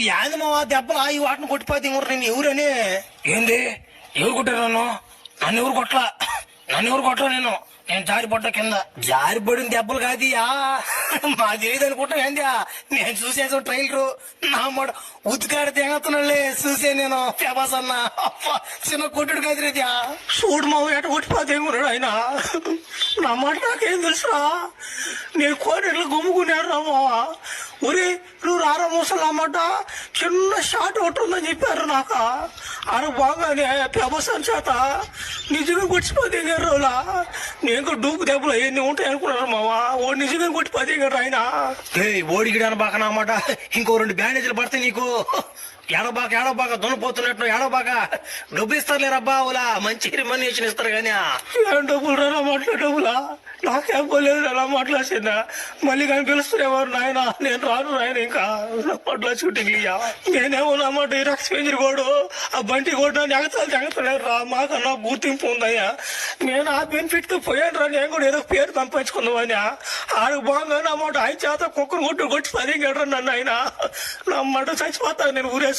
యాంది మావా దెబ్బలు ఈ వాటిని కొట్టిపోతే ఇంకోటి నేను ఎవరని. ఏంది ఎవరు కొట్టారు నన్ను ఎవరు కొట్టలా నేను జారిపడ్డా కింద. జారిపడిన దెబ్బలు కాదియా, మా తెలియదు అనుకుంటా. ఏంది నేను చూసేసా ట్రైలరు, నా మాట ఉతికాడు తెగతున్నాళ్ళే చూసే నేను. ప్రభాస్ అన్న చిన్న కొట్టుడు కాదురేది. చూడు మా ఎట కొట్టిపోతే ఉన్నాడు ఆయన. నా మాట నాకేం తెలుసురా, నేను కోరిట్లు గుమ్ముకున్నాడు రా మావా. ఒరే నువ్వు రారా మోసలు అన్నమాట చిన్న షాట్ ఒకటి ఉందని చెప్పారు నాకు. ఆడ బాగానే ప్రభాస్ అని చేత నిజంగా కొట్టిపోతే రోజులా నేను డూపు దెబ్బలు అవన్నీ ఉంటాయి అనుకున్నారు మావా. ఓడి నిజంగా కొట్టిపోతే ఆయన ఓడిగిడ అనబాక అన్నమాట. ఇంకో 2 బ్యాండేజీలు పడతాయి నీకు. ఏడబాక దున్నపోతున్నట్టు ఏడబాక. డబ్బులు ఇస్తారులేరబ్బా ఓలా, మంచి రెమ్యునరేషన్ ఇస్తారు కానీ. డబ్బులు రా డబ్బులా నాకేం పోలేదు అలా మాట్లాడుతున్నా. మళ్ళీ కానీ పిలుస్తున్నావారు నాయన, నేను రాను నాయన. ఇంకా పట్ల షూటింగ్ నేనేమో అన్నమాట ఈ రక్స్పేంజర్ కోడు ఆ బంటి కోడు ఎగతలేరు రా. మాకన్నా గుర్తింపు ఉందయ్యా. నేను ఆ బెనిఫిట్ తో పోయాను రా. నేను కూడా ఏదో పేరు సంపాదించుకుందామని. ఆడికి బాగానే అన్నమాట ఆయన చేత కుక్కరు కొట్టి 10 గంటలు నన్ను ఆయన నమ్మట చచ్చిపోతాను నేను ఊరేసుకున్నా.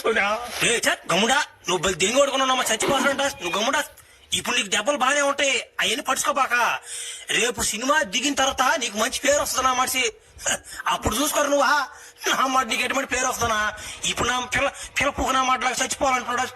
గమ్ముడా నువ్వు దెంగి కొడుకున్నావు చచ్చిపోతాడంట. నువ్వు గమ్ముడా ఇప్పుడు నీకు దెబ్బలు బాగానే ఉంటాయి, అవన్నీ పడుచుకోబాక. రేపు సినిమా దిగిన తర్వాత నీకు మంచి పేరు వస్తుందా మనిషి. అప్పుడు చూసుకోరు నువ్వా నా మాట నీకు ఎటువంటి పేరు వస్తుందా. ఇప్పుడు నా పిల్ల పువ్వు నా మాటలాగా చచ్చిపోవాలంటున్నాడు.